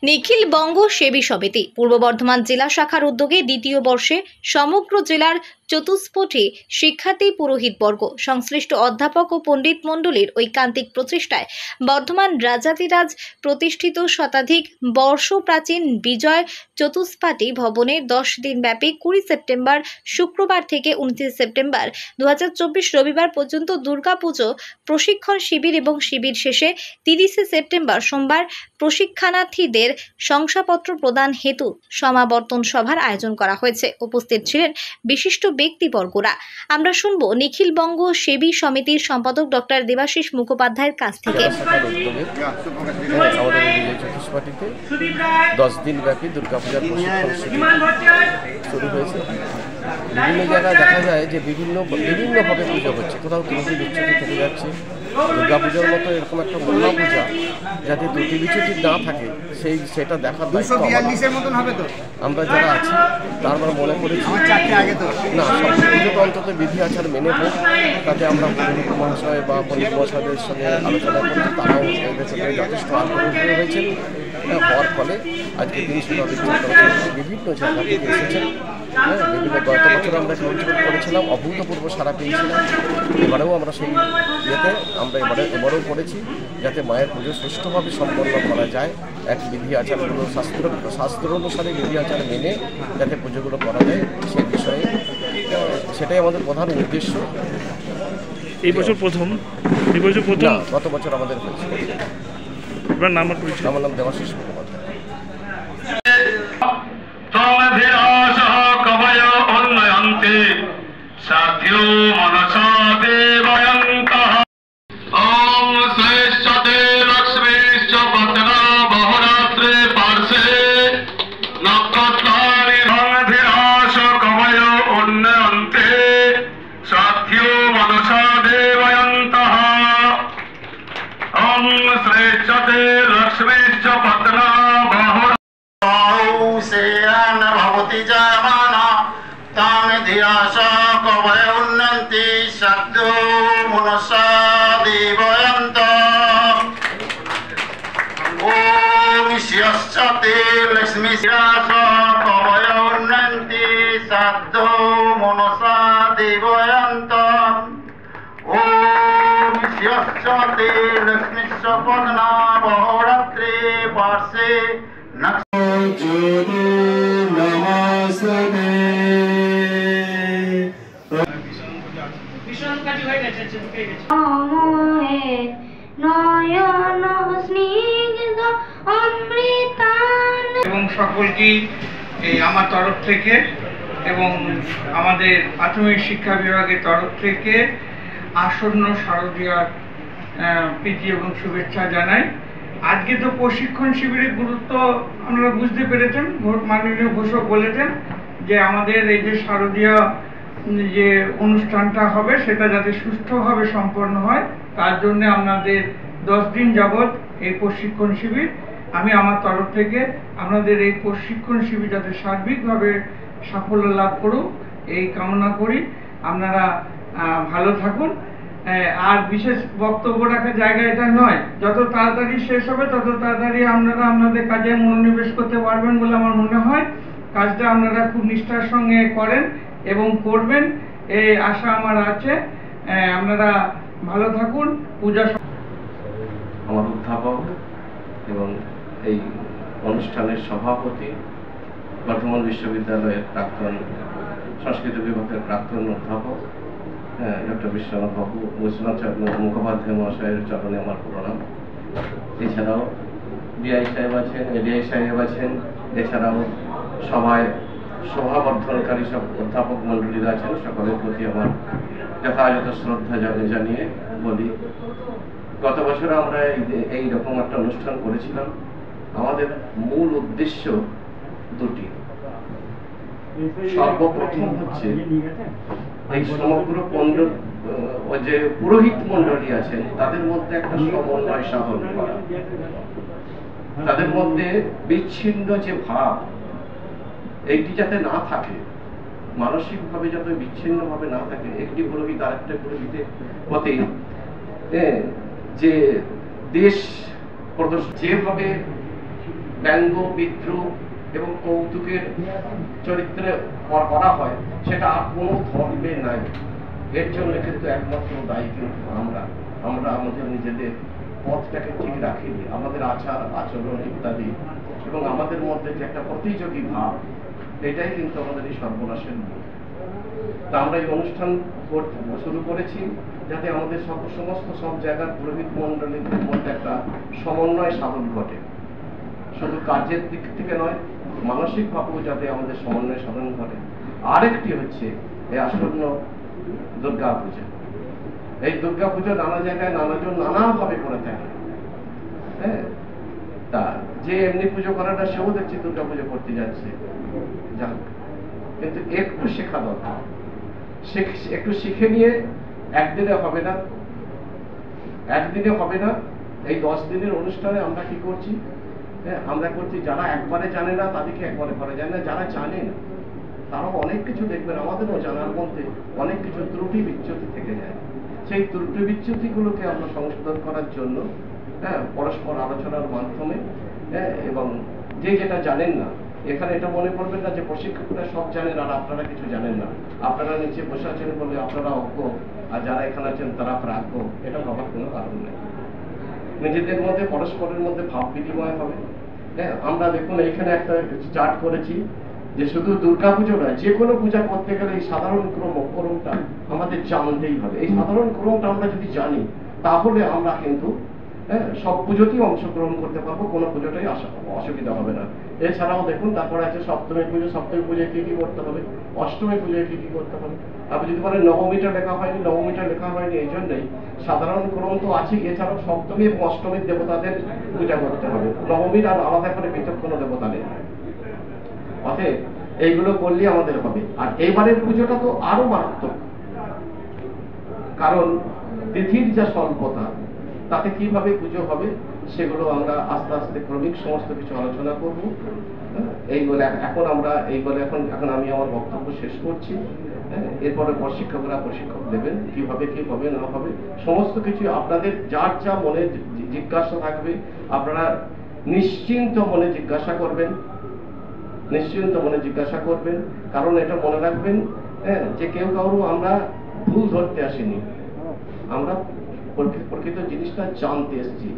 নিখিল বঙ্গ সেবী সমিতি পূর্ব বর্ধমান জেলা শাখার উদ্যোগে দ্বিতীয় বর্ষে সমগ্র জেলার চতুষ্পথী শিক্ষার্থী পুরোহিতবর্গ সংশ্লিষ্ট অধ্যাপক ও পণ্ডিত মণ্ডলীর ঐকান্তিক প্রচেষ্টায় বর্ধমান রাজাধিরাজ প্রতিষ্ঠিত শতাধিক বর্ষ প্রাচীন বিজয় চতুষ্পাঠী ভবনে 10 দিনব্যাপী 20 সেপ্টেম্বর শুক্রবার থেকে 29 সেপ্টেম্বর 2024 রবিবার পর্যন্ত দুর্গাপুজো প্রশিক্ষণ শিবির এবং শিবির শেষে 30 সেপ্টেম্বর সোমবার প্রশিক্ষণার্থীদের শংসাপত্র প্রদান হেতু সমাবর্তন সভার আয়োজন করা হয়েছে। উপস্থিত ছিলেন বিশিষ্ট ব্যক্তিবর্গরা। আমরা শুনবো নিখিল বঙ্গ সেবী সমিতির সম্পাদক ডক্টর দেবাশিস মুখোপাধ্যায়ের কাছ থেকে। 10 দিন ব্যাপী দুর্গাপূজার প্রশিক্ষণ শিবির শুরু হয়েছে। বিভিন্ন জায়গায় দেখা যায় যে বিভিন্নভাবে পুজো হচ্ছে, কোথাও ত্রুটি বিচ্যুতি থেকে যাচ্ছে। দুর্গাপূজার মতো এরকম একটা মহা পূজা যাতে ত্রুটি বিচ্যুতি না থাকে সেটা দেখার দায়িত্ব আমরা যারা আছি। তারপর মনে করেছি না, সব পুজো তো অন্তত বিধি আচার মেনে হোক, তাতে আমরা পুরোহিত মহাশয় বা পণ্ডিত মহাশয়দের সঙ্গে আলোচনা করেছি। তারাও এদের সঙ্গে যথেষ্ট আগ্রহী হয়েছেন। হওয়ার ফলে আজকে 3 শতাধিক ছাত্রছাত্রী বিভিন্ন জায়গা থেকে এসেছেন। বিভিন্ন গত বছর আমরা কাউন্সিলিং করেছিলাম, অভূতপূর্ব সারা পেয়েছিলাম। এবারেও আমরা সেই ইয়েতে আমরা এবারেও করেছি যাতে মায়ের পুজো সুষ্ঠুভাবে সম্পন্ন করা যায়। এক বিধি আচারগুলো শাস্ত্র অনুসারে বিধি আচার মেনে যাতে পুজোগুলো করা যায় সেই বিষয়ে সেটাই আমাদের প্রধান উদ্দেশ্য। এই বছর প্রথম গত বছর আমাদের হয়েছে। আমার নাম দেবাশিস মুখোপাধ্যায়। भवति जमाना ताम धियासा कवय उन्नति सद्यो मनसा देवयन्त ओम श्यश्चते लक्ष्मी श्यासा कवय उन्नति सद्यो मनसा देवयन्त ओम श्यश्चते लक्ष्मी सपदना बहुरात्रे पार्श्वे এবং সকলকে আমার তরফ থেকে এবং আমাদের প্রাথমিক শিক্ষা বিভাগের তরফ থেকে আসন্ন শারদীয়ার প্রীতি এবং শুভেচ্ছা জানাই। আজকে তো প্রশিক্ষণ শিবিরের গুরুত্ব আপনারা বুঝতে পেরেছেন। মাননীয় ঘোষক বলেছেন যে আমাদের এই যে শারদীয়া যে অনুষ্ঠানটা হবে সেটা যাতে সুষ্ঠুভাবে সম্পন্ন হয়, তার জন্য আপনাদের 10 দিন যাবৎ এই প্রশিক্ষণ শিবির। আমি আমার তরফ থেকে আপনাদের এই প্রশিক্ষণ শিবির যাতে সার্বিকভাবে সাফল্য লাভ করুক এই কামনা করি। আপনারা ভালো থাকুন। আর বিশেষ বক্তব্য রাখার জায়গা এটা নয়, যত তাড়াতাড়ি শেষ হবে তত তাড়াতাড়ি আপনারা আপনাদের কাজে মনোনিবেশ করতে পারবেন বলে আমার মনে হয়। কাজটা আপনারা খুব নিষ্ঠার সঙ্গে করেন এবং করবেন এই আশা আমার আছে। আপনারা ভালো থাকুন। পূজা আমার অধ্যাপক এবং এই অনুষ্ঠানের সভাপতি বর্ধমান বিশ্ববিদ্যালয়ের প্রাক্তন সংস্কৃত বিভাগের প্রাক্তন অধ্যাপক ডক্টর বিশ্বনাথ মুখোপাধ্যায় মহাশয়ের চরণে আমার প্রণাম। এছাড়াও ডিআই সাহেব আছেন, এডিআই সাহেব আছেন, এছাড়াও সভায় শোভাবর্ধনকারী সব অধ্যাপক মণ্ডলীরা আছেন, সকলের প্রতি আমার যথাযথ শ্রদ্ধা জানিয়ে বলি, গত বছর আমরা এই রকম একটা অনুষ্ঠান করেছিলাম। আমাদের মূল উদ্দেশ্য দুটি। সর্বপ্রথম হচ্ছে এই সমগ্র যে পুরোহিত মণ্ডলী আছেন তাদের মধ্যে একটা সমন্বয় সাধন করা, তাদের মধ্যে বিচ্ছিন্ন যে ভাব এইটি যাতে না থাকে, মানসিকভাবে যাতে বিচ্ছিন্নভাবে না থাকে। একটি পুরোহিত আরেকটা পুরোহিতের প্রতি যে দেশ প্রদর্শন যেভাবে ব্যঙ্গ, বিদ্রুপ এবং কৌতুকের চরিত্রে করা হয়, সেটা আর কোনো ধর্মে নাই। এর জন্য কিন্তু একমাত্র দায়ী কিন্তু আমরা আমাদের নিজেদের পথটাকে ঠিক রাখিনি, আমাদের আচার আচরণ ইত্যাদি, এবং আমাদের মধ্যে যে একটা প্রতিযোগী ভাব, এটাই কিন্তু আমাদের এই সর্বনাশের মূল। তা আমরা এই অনুষ্ঠান শুরু করেছি যাতে আমাদের সমস্ত সব জায়গার পুরোহিত মণ্ডলীর মধ্যে একটা সমন্বয় সাধন ঘটে, শুধু কার্যের দিক থেকে নয়, মানসিকভাবেও যাতে আমাদের সমন্বয় সাধন ঘটে। আরেকটি হচ্ছে এই আসন্ন দুর্গা পূজা। এই দুর্গা পুজো নানা জায়গায় নানাজন নানাভাবে করে থাকে, হ্যাঁ, তা যে এমনি পুজো করাটা সেও দেখছি দুর্গা পুজো করতে যাচ্ছে, যাক, কিন্তু একটু শেখা দরকার। একটু শিখে নিয়ে একদিনে হবে না, এই 10 দিনের অনুষ্ঠানে আমরা কি করছি, আমরা করছি যারা একবারে জানে না তাদেরকে একবারে করা যায় না, যারা জানে না তারাও অনেক কিছু দেখবেন, আমাদেরও জানার মধ্যে অনেক কিছু ত্রুটি বিচ্যুতি থেকে যায়। সেই ত্রুটি বিচ্যুতিগুলোকে আমরা সংশোধন করার জন্য পরস্পর আলোচনার মাধ্যমে, এবং যে যেটা জানেন না, এখানে এটা মনে করবেন না যে প্রশিক্ষকরা সব জানেন আর আপনারা কিছু জানেন না, আপনারা নিচে বসে আছেন বলে আপনারা অজ্ঞ আর যারা এখানে আছেন তারা প্রাজ্ঞ, এটা ভাবার কোনো কারণ নেই। নিজেদের মধ্যে পরস্পরের মধ্যে ভাব বিনিময় হবে। আমরা দেখুন এইখানে একটা চার্ট করেছি যে শুধু দুর্গা পুজো নয়, যে কোনো পূজা করতে গেলে এই সাধারণ ক্রমটা আমাদের জানতেই হবে। এই সাধারণ ক্রমটা আমরা যদি জানি তাহলে আমরা কিন্তু সব পুজোতেই অংশগ্রহণ করতে পারবো, কোনো পুজোটাই অসুবিধা হবে না। এছাড়াও দেখুন তারপরে আছে সপ্তমী পুজোয় কি কি করতে হবে, অষ্টমী পুজোয় কি কি করতে হবে। আপনি যদি বলেন নবমীটা লেখা হয়নি এই জন্যই, সাধারণ ক্রম তো আছেই, এছাড়াও সপ্তমী এবং অষ্টমীর দেবতাদের পূজা করতে হবে, নবমীর আর আলাদা করে পৃথক কোনো দেবতা নেই। অতএব এইগুলো করলে আমাদের হবে। আর এইবারের পুজোটা তো আরো মারাত্মক, কারণ তিথির যা স্বল্পতা, তাতে কিভাবে পুজো হবে সেগুলো আমরা আস্তে আস্তে ক্রমিক সমস্ত কিছু আলোচনা করব। এই বলে এখন আমি আমার বক্তব্য শেষ করছি। এরপরে প্রশিক্ষকরা প্রশিক্ষক দেবেন, কিভাবে কি হবে না হবে সমস্ত কিছু আপনাদের যার যা মনে জিজ্ঞাসা থাকবে আপনারা নিশ্চিন্ত মনে জিজ্ঞাসা করবেন, কারণ এটা মনে রাখবেন যে কেউ কারো আমরা ভুল ধরতে আসিনি, আমরা প্রকৃত জিনিসটা জানতে এসেছি।